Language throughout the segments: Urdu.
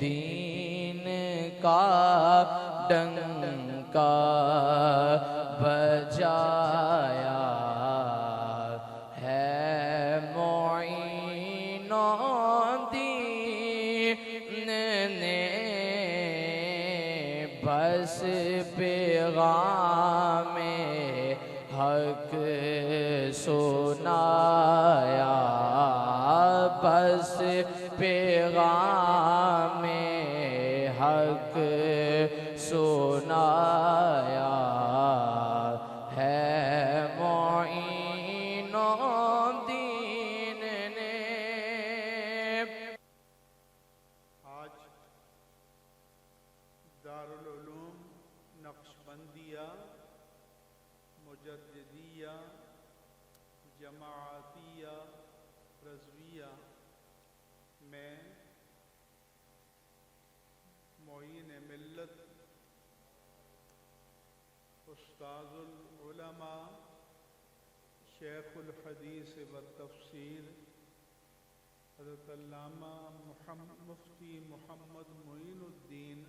دین کا ڈنکا بجایا ہے، معین دین نے بس پیغام حق سنایا، بس پیغام حق سنایا ہے، معین دین نے۔ آج دارالعلوم نقشبندیہ مجددیہ جماعتیہ رضویہ میں معین ملت استاذ العلماء شیخ الحدیث والتفسیر حضرت علامہ مفتی محمد معین الدین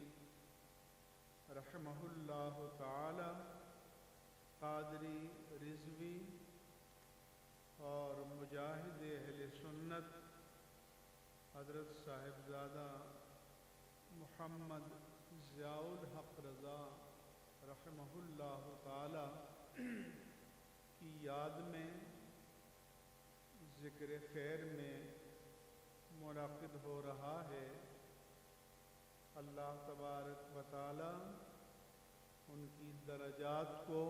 رحمہ اللہ تعالی قادری رضوی اور مجاہد اہل سنت حضرت صاحبزادہ محمد ضیاء الحق رضا رحمہ اللہ تعالی کی یاد میں ذکر خیر میں منعقد ہو رہا ہے۔ اللہ تبارک و تعالی ان کی درجات کو،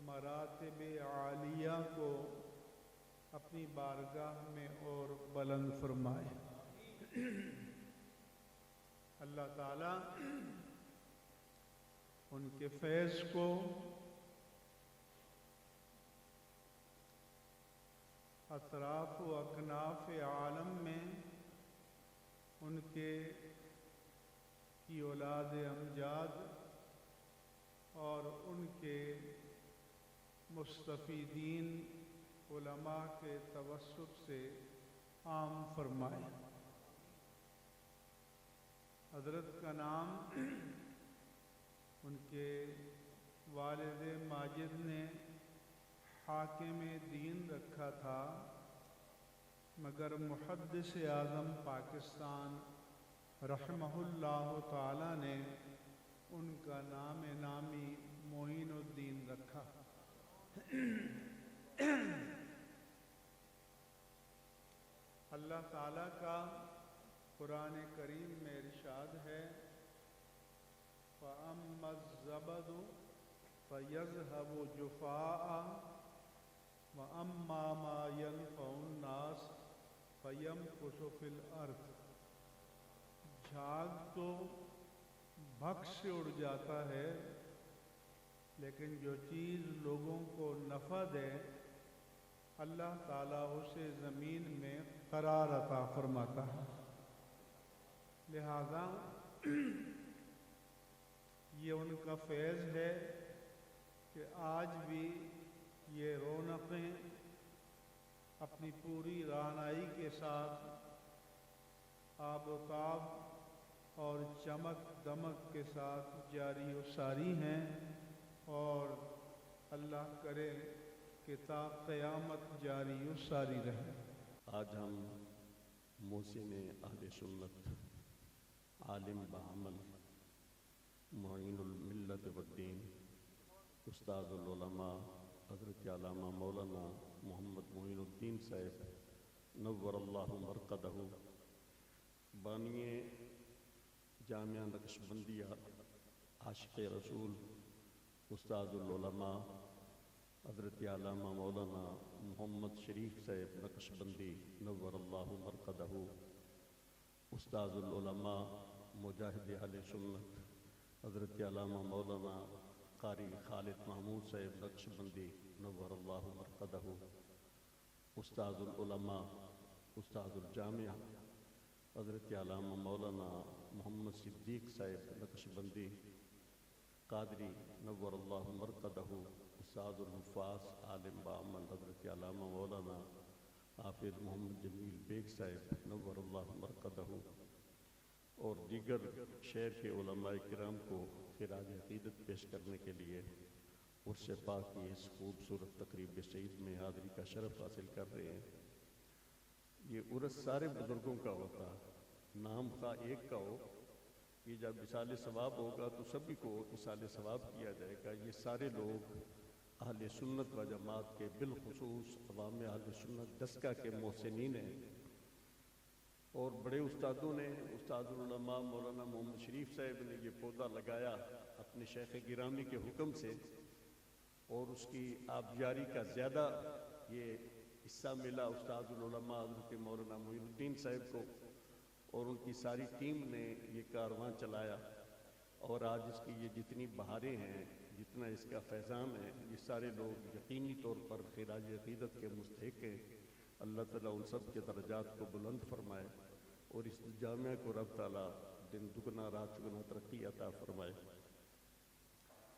مراتب عالیہ کو اپنی بارگاہ میں اور بلند فرمائے۔ اللہ تعالی ان کے فیض کو اطراف و اکناف عالم میں ان کی اولاد امجاد اور ان کے مستفیدین علماء کے توسط سے عام فرمائے۔ حضرت کا نام ان کے والد ماجد نے حاکم دین رکھا تھا، مگر محدث اعظم پاکستان رحمہ اللہ تعالی نے ان کا نام نامی معین الدین رکھا۔ اللہ تعالیٰ کا قرآن کریم میں ارشاد ہے، فَأَمَّا الزَّبَدُ فَيَذْهَبُ جُفَاءً وَأَمَّا مَا يَنفَعُ النَّاسَ فَيَمْكُثُ فِي الْأَرْضِ۔ جھاگ تو بھگ سے اڑ جاتا ہے، لیکن جو چیز لوگوں کو نفع دے اللہ تعالیٰ اسے زمین میں قرار عطا فرماتا ہے۔ لہذا یہ ان کا فیض ہے کہ آج بھی یہ رونقیں اپنی پوری رعنائی کے ساتھ آب و تاب اور چمک دمک کے ساتھ جاری و ساری ہیں، اور اللہ کرے کہ تا قیامت جاری و ساری رہے۔ آج ہم محسن اہل سنت، عالم بعمل، معین الملت والدین، استاذ العلماء حضرت علامہ مولانا محمد معین الدین صاحب نور اللہ مرقدہ، بانی جامعہ نقشبندیہ، عاشق رسول، استاذ العلماء حضرت علامہ مولانا محمد شریف صاحب نقشبندی نور اللہ مرقدہ، استاذ العلماء مجاہد اہل سنت حضرت علامہ مولانا قاری خالد محمود صاحب نقشبندی نور اللہ مرقدہ، استاذ العلماء استاذ الجامعہ حضرت علامہ مولانا محمد صدیق صاحب نقشبندی قادری نور اللہ مرقدہ، استاذ الحفاظ عالم بعمل حضرت علامہ مولانا حافظ محمد جمیل بیگ صاحب نور اللہ مرقدہ، اور دیگر شہر کے علماء کرام کو خراج عقیدت پیش کرنے کے لیے عرس پاک کی اس خوبصورت تقریب سعید میں حاضری کا شرف حاصل کر رہے ہیں۔ یہ عرس سارے بزرگوں کا ہوتا، نام خواہ ایک کا ہو، یہ جب اصال ثواب ہوگا تو سبھی کو اصال ثواب کیا جائے گا۔ یہ سارے لوگ اہل سنت و جماعت کے، بالخصوص عوام اہل سنت دسکہ کے محسنین ہیں، اور بڑے استادوں نے، استاد العلماء مولانا محمد شریف صاحب نے یہ پودا لگایا اپنے شیخ گرامی کے حکم سے، اور اس کی آبیاری کا زیادہ یہ حصہ ملا استاد العلماء حضرت مولانا معین الدین صاحب کو، اور ان کی ساری ٹیم نے یہ کارواں چلایا، اور آج اس کی یہ جتنی بہاریں ہیں، جتنا اس کا فیضان ہے، یہ سارے لوگ یقینی طور پر خراج عقیدت کے مستحق ہیں۔ اللہ تعالیٰ ان سب کے درجات کو بلند فرمائے، اور اس جامعہ کو رب تعالیٰ دن دگنا رات چگنا ترقی عطا فرمائے۔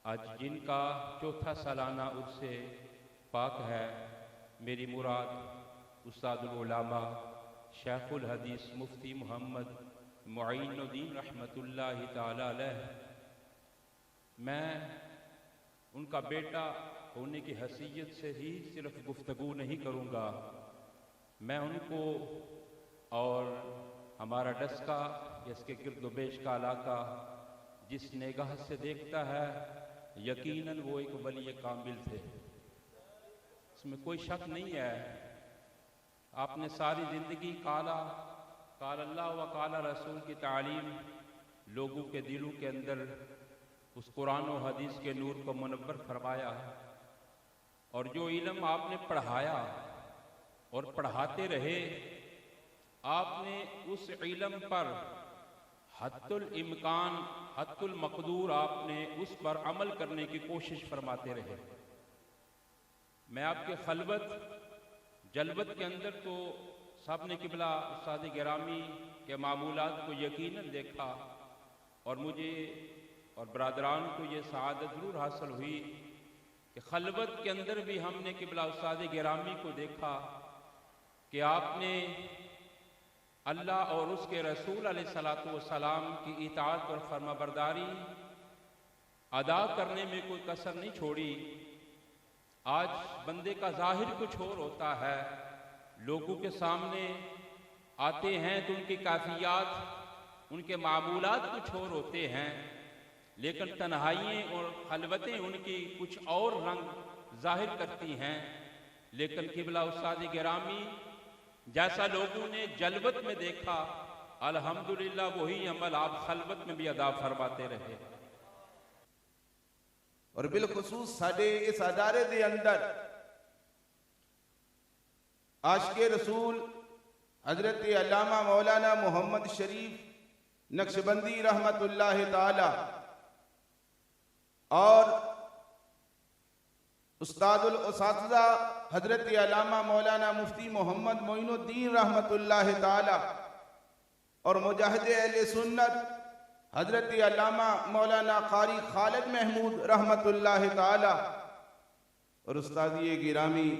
آج جن کا چوتھا سالانہ عرس پاک ہے، میری مراد استاد العلماء شیخ الحدیث مفتی محمد معین الدین رحمۃ اللہ تعالی علیہ، میں ان کا بیٹا ہونے کی حیثیت سے ہی صرف گفتگو نہیں کروں گا، میں ان کو اور ہمارا ڈسکا یا اس کے گرد و پیش کا علاقہ جس نگاہ سے دیکھتا ہے، یقیناً وہ ایک ولی کامل تھے، اس میں کوئی شک نہیں ہے۔ آپ نے ساری زندگی قال اللہ و قال رسول کی تعلیم لوگوں کے دلوں کے اندر اس قرآن و حدیث کے نور کو منور فرمایا، اور جو علم آپ نے پڑھایا اور پڑھاتے رہے، آپ نے اس علم پر حد الامکان حد المقدور آپ نے اس پر عمل کرنے کی کوشش فرماتے رہے۔ میں آپ کے خلوت جلوت کے اندر تو سب نے قبلہ استاد گرامی کے معمولات کو یقیناً دیکھا، اور مجھے اور برادران کو یہ سعادت ضرور حاصل ہوئی کہ خلوت کے اندر بھی ہم نے قبلہ استاد گرامی کو دیکھا کہ آپ نے اللہ اور اس کے رسول علیہ السلام کی اطاعت اور فرما برداری ادا کرنے میں کوئی کسر نہیں چھوڑی۔ آج بندے کا ظاہر کچھ اور ہوتا ہے، لوگوں کے سامنے آتے ہیں تو ان کی کیفیات، ان کے معمولات کچھ اور ہوتے ہیں، لیکن تنہائییں اور خلوتیں ان کی کچھ اور رنگ ظاہر کرتی ہیں۔ لیکن قبلہ استاد گرامی جیسا لوگوں نے جلوت میں دیکھا، الحمدللہ وہی عمل آپ خلوت میں بھی ادا فرماتے رہے۔ اور بالخصوص ساڈے اس ادارے دے اندر عاشق رسول حضرت علامہ مولانا محمد شریف نقشبندی رحمت اللہ تعالی اور استاد الاساتذہ حضرت علامہ مولانا مفتی محمد معین الدین رحمت اللہ تعالی اور مجاہد اہل سنت حضرت علامہ مولانا قاری خالد محمود رحمت اللہ تعالی اور استادی گرامی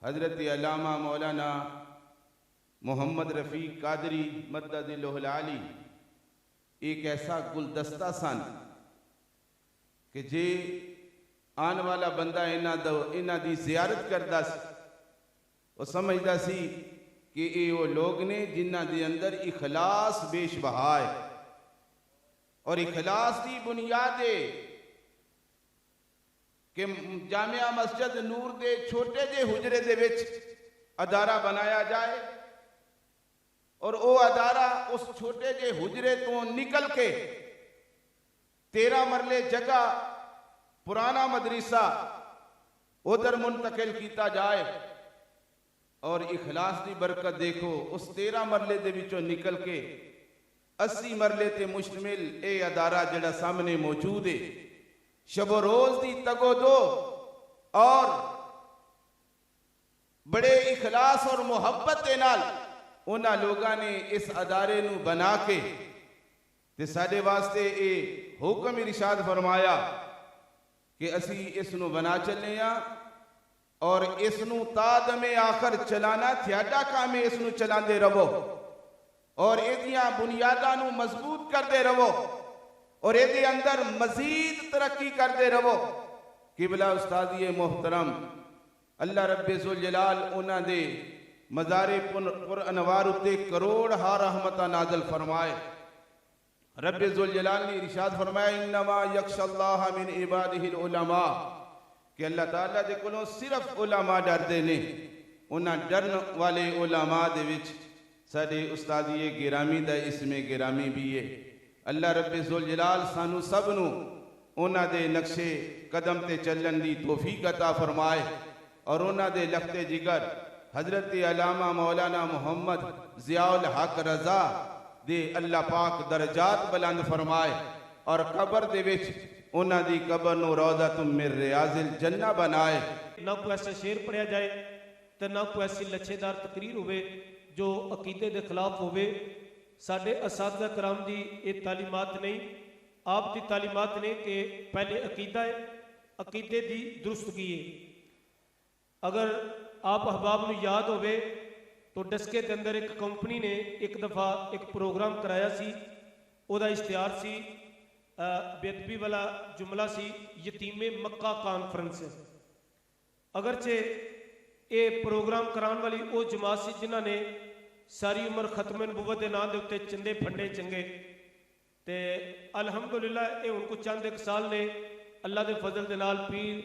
حضرت علامہ مولانا محمد رفیق قادری مدد اللہ العالی ایک ایسا گلدستہ سن کہ جے آن والا بندہ انہاں دی زیارت کردا سی، وہ سمجھدا سی کہ اے وہ لوگ نے جنہاں دے اندر اخلاص بیش بہا ہے، اور اخلاص دی بنیاد ہے کہ جامعہ مسجد نور دے چھوٹے جے حجرے دے وچ ادارہ بنایا جائے، اور او ادارہ اس چھوٹے جے حجرے تو نکل کے 13 مرلے جگہ پرانا مدرسہ ادھر منتقل کیتا جائے، اور اخلاص دی برکت دیکھو اس 13 مرلے دے وچوں نکل کے 80 مرلے تے مشتمل اے ادارہ جڑا سامنے موجود ہے، شب و روز دی تگو دو اور بڑے اخلاص اور محبت دے نال انہاں لوگاں نے اس ادارے نو بنا کے تے ساڈے واسطے اے حکم ارشاد فرمایا کہ اسی اس نو بنا چلے ہاں، اور اس نو تا دم آخر چلانا تھیاڈا کام ہے، اس نو چلاندے رہو۔ اور ایدیاں بنیاداں نو مضبوط کردے رہو اور ایدے اندر مزید ترقی کردے رہو۔ قبلہ استادی محترم اللہ رب ذوالجلال انہاں دے مزار پر انوار اتے کروڑ ہا رحمتہ نازل فرمائے۔ رب ذوالجلال نے ارشاد فرمایا انما یخشی اللہ من عبادہ العلماء، کہ اللہ تعالیٰ دے کولوں صرف علماء ڈردے نے۔ انہاں ڈرن والے علماء دے وچ ساڈے استادی گرامی دا اسم گرامی بھی ہے۔ اللہ رب ذوالجلال سانو سب نو انہاں دے نقشے قدم تے چلن دی توفیق عطا فرمائے اور انہاں دے لخت جگر حضرت علامہ مولانا محمد ضیاء الحق رضا دے اللہ پاک درجات بلند فرمائے اور قبر دے وچ انہاں دی قبر نو روضۃ من ریاض الجنہ بنائے۔ نہ کوئی ایسا شعر پڑھیا جائے تو نہ کوئی ایسی لچھے دار تقریر ہوئے جو عقیدے دے خلاف ہوئے۔ ساڈے اساتذہ کرام دی یہ تعلیمات نہیں، آپ دی تعلیمات نے کہ پہلے عقیدہ ہے، عقیدے دی درستگی ہے۔ اگر آپ احباب نے یاد ہوئے تو ڈسکے کے اندر ایک کمپنی نے ایک دفعہ ایک پروگرام کرایا سی، او دا اشتہار سی بے ادبی والا جملہ سی یتیم مکہ کانفرنس۔ اگرچہ اے پروگرام کران والی او جماعت سی جنہاں نے ساری عمر ختم نبوت دے نام دے اتے چندے پھنڈے چنگے تے الحمدللہ اے ان کو چند ایک سال نے اللہ دے فضل دے نال پیر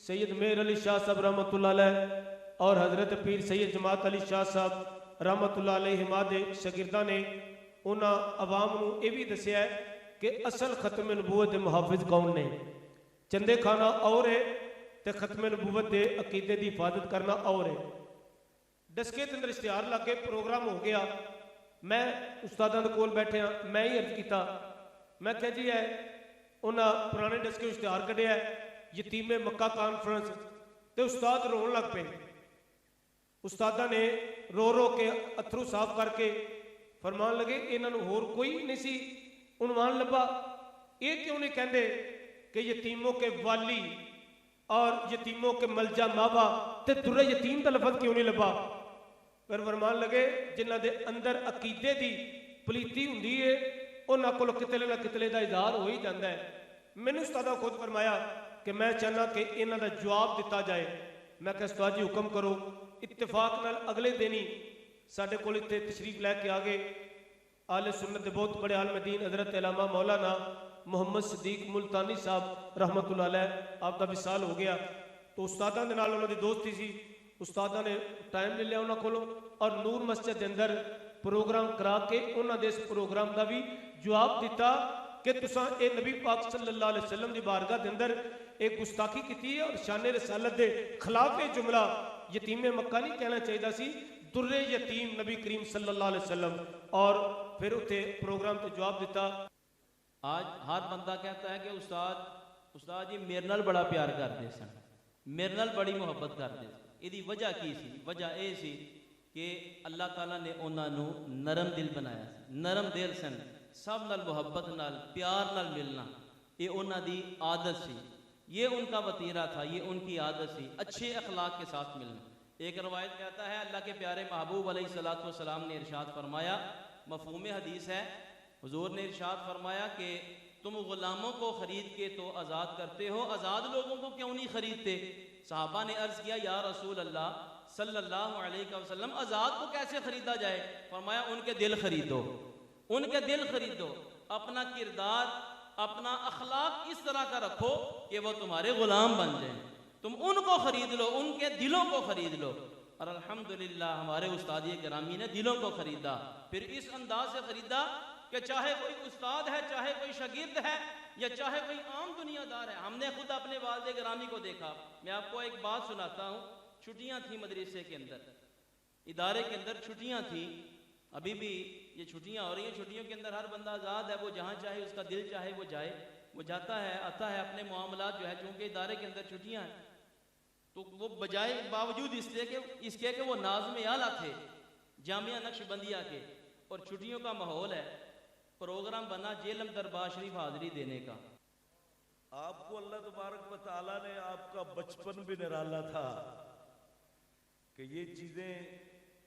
سید مہر علی شاہ صاحب رحمت اللہ علیہ اور حضرت پیر سید جماعت علی شاہ صاحب رحمت اللہ علیہ ہما دے شاگرداں نے انہاں عوام نو اے بھی دسیا ہے کہ اصل ختم نبوت دے محافظ کون نے۔ چندے کھانا اور ہے تے ختم نبوت دے عقیدے دی حفاظت کرنا اور ہے۔ ڈسکے کے اندر اشتہار لا کے پروگرام ہو گیا، میں استاداں دے کول بیٹھے ہاں، میں ہی عرض کیتا، میں کہا جی ہے انہاں پرانے ڈسکے اشتہار کڈیا ہے یتیم مکہ کانفرنس، تے استاد رون لگ پے۔ استاداں نے رو رو کے اتھرو صاف کر کے فرمان لگے انہاں نو ہور کوئی نہیں سی عنوان لبا، یہ کیوں نہیں کہندے کہ یتیموں کے والی اور یتیموں کے ملجا ماوا تے در یتیم دا لفظ کیوں نہیں لبا؟ پھر فرمان لگے جنہ دے اندر عقیدے دی پلیتی ہوندی ہے انہاں کول کتلے نہ کتلے دا اظہار ہو ہی جاندا ہے۔ میں نے استادہ خود فرمایا کہ میں چاہنا کہ انہاں دا جواب دیتا جائے۔ میں کہ استاد جی حکم کرو۔ اتفاق نال اگلے دن ہی ساڈے کول اتنے تشریف لے کے آگے اہل سنت دے بہت بڑے عالم دین حضرت علامہ مولانا محمد صدیق ملتانی صاحب رحمت اللہ علیہ، آپ کا وصال ہو گیا تو استاداں دے نال انہاں دی دوستی سی، استاداں نے ٹائم لے لیا انہاں کولوں اور نور مسجد دے اندر پروگرام کرا کے انہاں دے اس پروگرام دا بھی جواب دیتا کہ تساں اے نبی پاک صلی اللہ علیہ وسلم دی بارگاہ دے اندر ایک گستاخی کیتی ہے اور شان رسالت دے خلاف جملہ یتیم مکہ نہیں کہنا چاہیے سی، در یتیم نبی کریم صلی اللہ علیہ وسلم، اور پھر اتنے پروگرام تے جواب دیتا۔ آج ہر بندہ کہتا ہے کہ استاد جی میرے نال بڑا پیار کرتے سن، میرے نال بڑی محبت کرتے سن۔ یہ وجہ کی سی؟ وجہ یہ سی کہ اللہ تعالیٰ نے انہاں نو نرم دل بنایا، نرم دل سن، سب نال محبت نال پیار نال ملنا یہ انہاں دی عادت سی، یہ ان کا وطیرہ تھا، یہ ان کی عادت سی، اچھے اخلاق کے ساتھ ملنا۔ ایک روایت کہتا ہے اللہ کے پیارے محبوب علیہ السلام نے ارشاد فرمایا، مفہوم حدیث ہے، حضور نے ارشاد فرمایا کہ تم غلاموں کو خرید کے تو آزاد کرتے ہو، آزاد لوگوں کو کیوں نہیں خریدتے؟ صحابہ نے عرض کیا یا رسول اللہ صلی اللہ علیہ وسلم آزاد کو کیسے خریدا جائے؟ فرمایا ان کے دل خریدو، ان کے دل خریدو، اپنا کردار اپنا اخلاق اس طرح کا رکھو کہ وہ تمہارے غلام بن جائیں، تم ان کو خرید لو، ان کے دلوں کو خرید لو۔ اور الحمدللہ ہمارے استاد گرامی نے دلوں کو خریدا، پھر اس انداز سے خریدا کہ چاہے کوئی استاد ہے، چاہے کوئی شاگرد ہے یا چاہے کوئی عام دنیا دار ہے۔ ہم نے خود اپنے والد گرامی کو دیکھا۔ میں آپ کو ایک بات سناتا ہوں، چھٹیاں تھیں مدرسے کے اندر، ادارے کے اندر چھٹیاں تھیں، ابھی بھی یہ چھٹیاں ہو رہی ہیں، چھٹیوں کے اندر ہر بندہ آزاد ہے، وہ جہاں چاہے اس کا دل چاہے وہ جائے، وہ جاتا ہے آتا ہے، اپنے معاملات جو ہے چونکہ ادارے کے اندر چھٹیاں ہیں تو وہ بجائے باوجود اس کے کہ وہ ناظم اعلیٰ تھے جامعہ نقش بندیہ کے، اور چھٹیوں کا ماحول ہے، پروگرام بنا جیلم دربار شریف حاضری دینے کا۔ آپ کو اللہ تبارک و تعالیٰ نے آپ کا بچپن بھی نرالا تھا کہ یہ چیزیں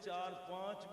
4-5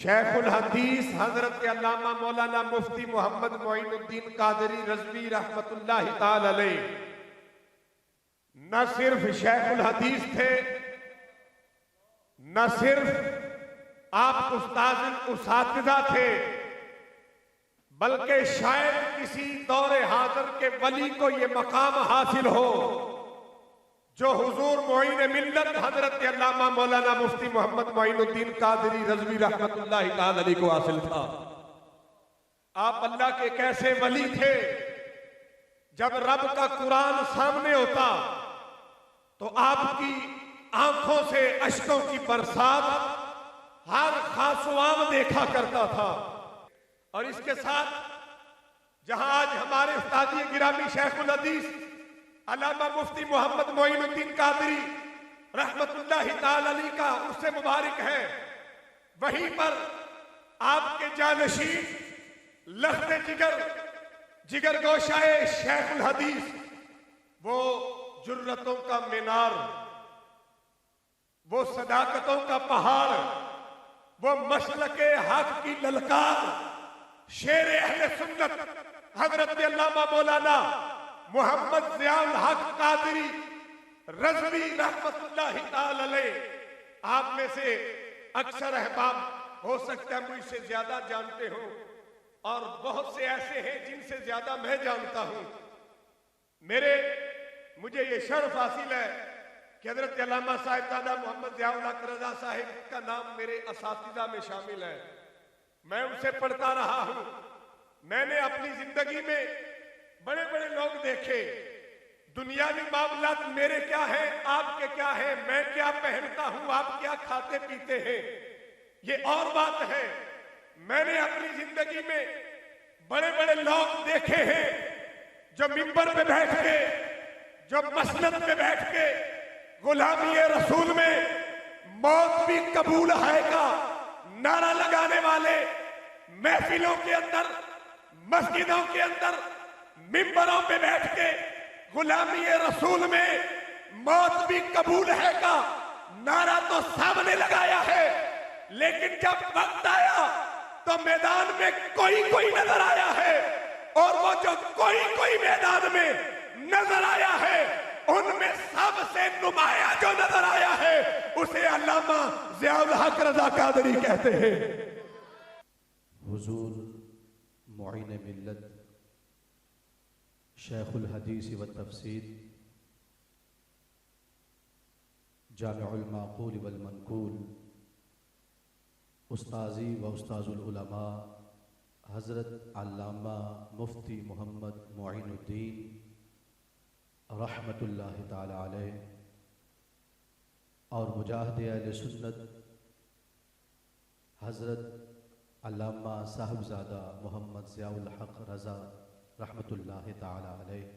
شیخ الحدیث حضرت علامہ مولانا مفتی محمد معین الدین قادری رضوی رحمت اللہ تعالی علیہ نہ صرف شیخ الحدیث تھے، نہ صرف آپ اساتذہ تھے، بلکہ شاید کسی دور حاضر کے ولی کو یہ مقام حاصل ہو جو حضور معین ملت حضرت علامہ مولانا مفتی محمد معین الدین قادری رضوی رحمت اللہ تعالی علیہ کو حاصل تھا۔ آپ اللہ کے کیسے ولی تھے، جب رب کا قرآن سامنے ہوتا تو آپ کی آنکھوں سے اشکوں کی برسات ہر خاص و عام دیکھا کرتا تھا۔ اور اس کے ساتھ جہاں آج ہمارے استادی گرامی شیخ الحدیث علامہ مفتی محمد معین الدین قادری رحمت اللہ تعالی علیہ کا عرص مبارک ہے، وہیں پر آپ کے جانشین لخت جگر گوشائے شیخ الحدیث، وہ جرتوں کا مینار، وہ صداقتوں کا پہاڑ، وہ مسلک حق کی للکار، شیر اہل سنت حضرت علامہ مولانا محمد ضیاء الحق قادری رضوی رحمت اللہ تعالی علیہ، آپ میں سے اکثر احباب ہو سکتا ہے مجھ سے زیادہ جانتے ہوں، اور بہت سے ایسے ہیں جن سے زیادہ میں جانتا ہوں۔ مجھے یہ شرف حاصل ہے کہ حضرت علامہ صاحبزادہ محمد ضیاء الحق رضا صاحب کا نام میرے اساتذہ میں شامل ہے۔ میں ان سے پڑھتا رہا ہوں۔ میں نے اپنی زندگی میں بڑے بڑے لوگ دیکھے، دنیاوی معاملات میرے کیا ہیں، آپ کے کیا ہیں، میں کیا پہنتا ہوں، آپ کیا کھاتے پیتے ہیں، یہ اور بات ہے۔ میں نے اپنی زندگی میں بڑے بڑے لوگ دیکھے ہیں جو منبر پہ بیٹھ کے، جو مسند پہ بیٹھ کے غلامی رسول میں موت بھی قبول ہے کا نعرہ لگانے والے، محفلوں کے اندر، مسجدوں کے اندر، منبروں پہ بیٹھ کے غلامی رسول میں موت بھی قبول ہے کا نعرہ تو سب نے لگایا ہے، لیکن جب وقت آیا تو میدان میں کوئی نظر آیا ہے، اور وہ جو کوئی میدان میں نظر آیا ہے، ان میں سب سے نمایاں جو نظر آیا ہے اسے علامہ ضیاء الحق رضا قادری کہتے ہیں۔ حضور معین ملت شیخ الحدیث و تفسیر جامع المعقول والمنقول استاذی و استاذ العلماء حضرت علامہ مفتی محمد معین الدین رحمت اللہ تعالی علیہ اور مجاہد اہل سنت حضرت علامہ صاحبزادہ محمد ضیاء الحق رضا رحمت اللہ تعالی علیہ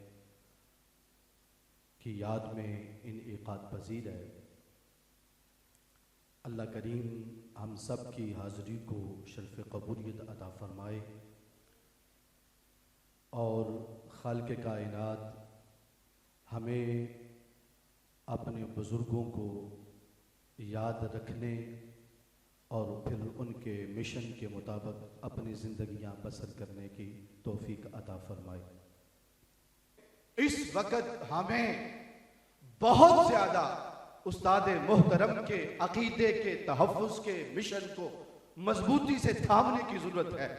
کی یاد میں انعقاد پذیر ہے۔ اللہ کریم ہم سب کی حاضری کو شرف قبولیت عطا فرمائے، اور خالق کائنات ہمیں اپنے بزرگوں کو یاد رکھنے اور پھر ان کے مشن کے مطابق اپنی زندگیاں بسر کرنے کی توفیق عطا فرمائے۔ اس وقت ہمیں بہت زیادہ استاد محترم کے عقیدے کے تحفظ کے مشن کو مضبوطی سے تھامنے کی ضرورت ہے،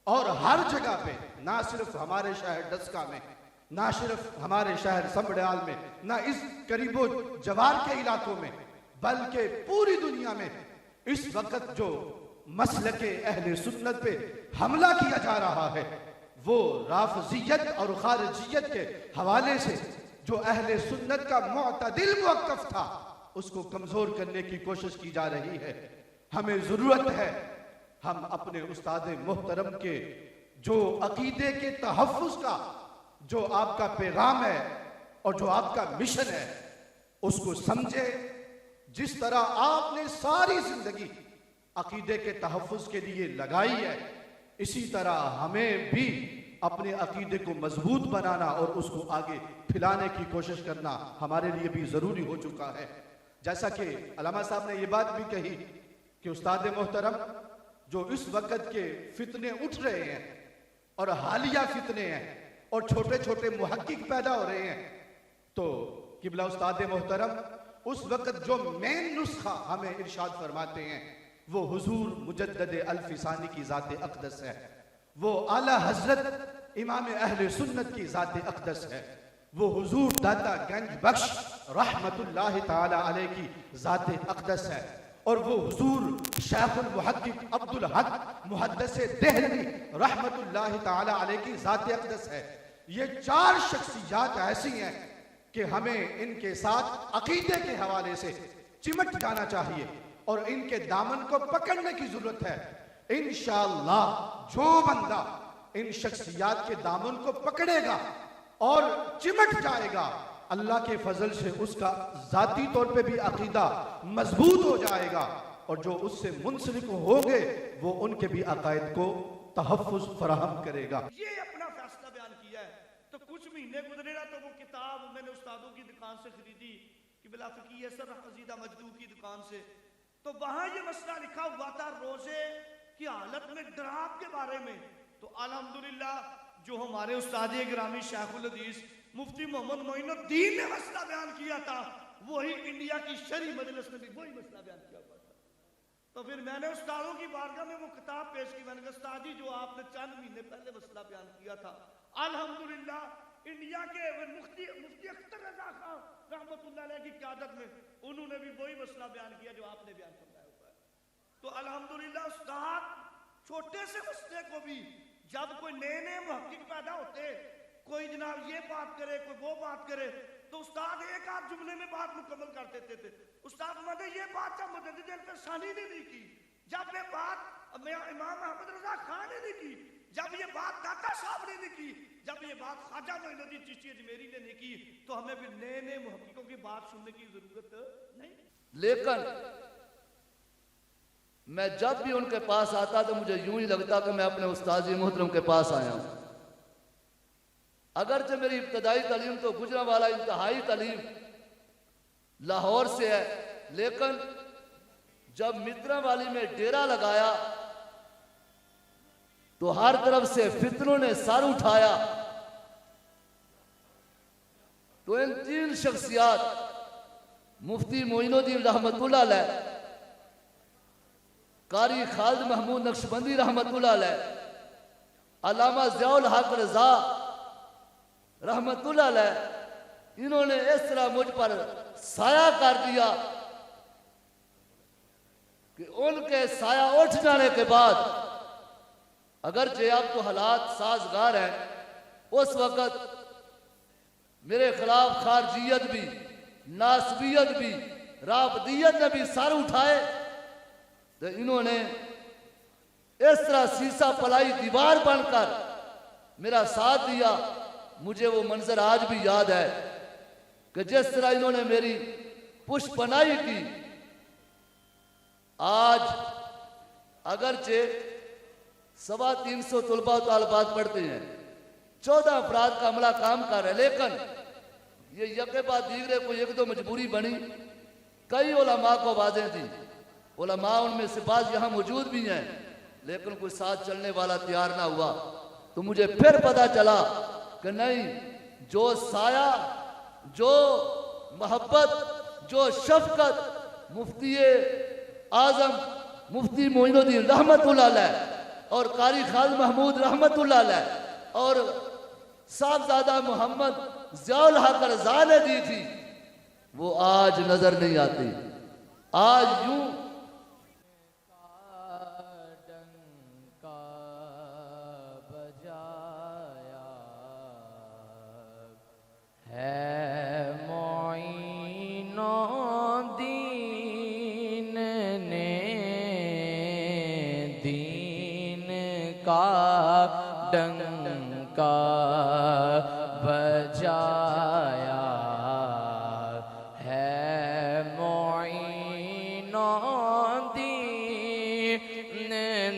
اور ہر جگہ پہ، نہ صرف ہمارے شہر ڈسکا میں، نہ صرف ہمارے شہر سمبڑیال میں، نہ اس قریب و جوار کے علاقوں میں، بلکہ پوری دنیا میں اس وقت جو مسلک اہل سنت پہ حملہ کیا جا رہا ہے وہ رافضیت اور خارجیت کے حوالے سے جو اہل سنت کا معتدل موقف تھا اس کو کمزور کرنے کی کوشش کی جا رہی ہے۔ ہمیں ضرورت ہے ہم اپنے استاد محترم کے جو عقیدے کے تحفظ کا جو آپ کا پیغام ہے اور جو آپ کا مشن ہے اس کو سمجھے۔ جس طرح آپ نے ساری زندگی عقیدے کے تحفظ کے لیے لگائی ہے، اسی طرح ہمیں بھی اپنے عقیدے کو مضبوط بنانا اور اس کو آگے پھیلانے کی کوشش کرنا ہمارے لیے بھی ضروری ہو چکا ہے۔ جیسا کہ علامہ صاحب نے یہ بات بھی کہی کہ استاد محترم جو اس وقت کے فتنے اٹھ رہے ہیں اور حالیہ فتنے ہیں اور چھوٹے چھوٹے محقق پیدا ہو رہے ہیں، تو قبلہ استاد محترم اس وقت جو مین نسخہ ہمیں ارشاد فرماتے ہیں وہ حضور مجدد الفسانی کی ذات اقدس ہے، وہ اعلیٰ حضرت امام اہل سنت کی ذات اقدس ہے، وہ حضور داتا گنج بخش رحمت اللہ تعالی علیہ کی ذات اقدس ہے، اور وہ حضور شیخ المحقق عبدالحق محدث دہلوی رحمت اللہ تعالی علیہ کی ذات اقدس ہے۔ یہ چار شخصیات ایسی ہیں کہ ہمیں ان کے ساتھ عقیدے کے حوالے سے چمٹ جانا چاہیے اور ان کے دامن کو پکڑنے کی ضرورت ہے۔ انشاءاللہ جو بندہ ان شخصیات کے دامن کو پکڑے گا اور چمٹ جائے گا، اللہ کے فضل سے اس کا ذاتی طور پہ بھی عقیدہ مضبوط ہو جائے گا، اور جو اس سے منسلک ہو گئے وہ ان کے بھی عقائد کو تحفظ فراہم کرے گا۔ یہ اپنا فیصلہ بیان کیا ہے، تو کچھ مہینے گزرے نا تو وہ کتاب میں نے استادوں کی دکان سے خریدی، قبلہ فقیہ سر حزیدہ مجدو کی دکان سے، تو وہاں یہ مسئلہ لکھا ہوا تھا روزے کی حالت میں ڈراب کے بارے میں۔ تو الحمدللہ جو ہمارے استاد گرامی شیخ الحدیث مفتی محمد معین الدین نے مسئلہ بیان کیا تھا، وہی انڈیا کی شرعی مجلس نے بھی وہی مسئلہ بیان کیا ہوا تھا۔ تو پھر میں نے استادوں کی بارگاہ میں وہ کتاب پیش کی، میں نے کہا استاد جی جو آپ نے چند مہینے پہلے مسئلہ بیان کیا تھا، الحمدللہ انڈیا کے مفتی اختر رضا خان رحمت اللہ علیہ کی قیادت میں انہوں نے بھی وہی مسئلہ بیان کیا جو آپ نے بیان فرمایا ہوا ہے۔ تو الحمدللہ استاد چھوٹے سے مسئلے کو بھی، جب کوئی نئے محقق پیدا ہوتے، کوئی جناب یہ بات کرے کوئی وہ بات کرے، تو استاد ایک آدھ جملے میں بات مکمل کر دیتے تھے۔ استاد نے یہ بات جب مجدد الفسانی نے نہیں کی، جب یہ بات امام احمد رضا خان نے نہیں کی، جب یہ بات داتا صاحب نے نہیں کی، جب یہ بات خواجہ معین الدین چشتی اجمیری نے نہیں کی، تو ہمیں بھی نئے محققوں کی بات سننے کی ضرورت نہیں۔ لیکن میں جب بھی ان کے پاس آتا تو مجھے یوں ہی لگتا کہ میں اپنے استاد محترم کے پاس آیا ہوں۔ اگرچہ میری ابتدائی تعلیم تو گجرانوالہ انتہائی تعلیم لاہور سے ہے، لیکن جب متراوالی میں ڈیرا لگایا تو ہر طرف سے فتنوں نے سر اٹھایا، تو ان تین شخصیات مفتی معین الدین رحمت اللہ علیہ، قاری خالد محمود نقشبندی رحمت اللہ علیہ، علامہ ضیاء الحق رضا رحمت اللہ علیہ، انہوں نے اس طرح مجھ پر سایہ کر دیا کہ ان کے سایہ اٹھ جانے کے بعد، اگرچہ اب تو حالات سازگار ہیں، اس وقت میرے خلاف خارجیت بھی، ناسبیت بھی، رافضیت نے بھی سر اٹھائے، تو انہوں نے اس طرح سیسا پلائی دیوار بن کر میرا ساتھ دیا۔ مجھے وہ منظر آج بھی یاد ہے کہ جس طرح انہوں نے میری پشت پناہی کی۔ آج اگرچہ 350 طلباء و طالبات پڑھتے ہیں، 14 افراد کا عملہ کام کر رہے، لیکن یہ یکے بعد دیگرے کو ایک دو مجبوری بنی، کئی علماء کو آوازیں دی، علماء ان میں سے بعض یہاں موجود بھی ہیں، لیکن کوئی ساتھ چلنے والا تیار نہ ہوا۔ تو مجھے پھر پتا چلا کہ نہیں، جو سایہ، جو محبت، جو شفقت مفتی اعظم مفتی معین الدین رحمت اللہ علیہ اور قاری خالد محمود رحمت اللہ علیہ اور صاحبزادہ محمد ضیاء الحق رضا نے دی تھی، وہ آج نظر نہیں آتی۔ آج یوں ہے معین الدین نے دین کا ڈنکا بجایا، ہے معین الدین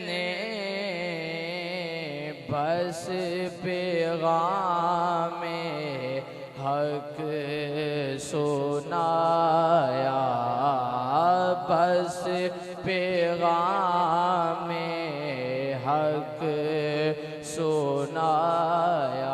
نے بس پیغام حق سنایا، بس پیغام حق سنایا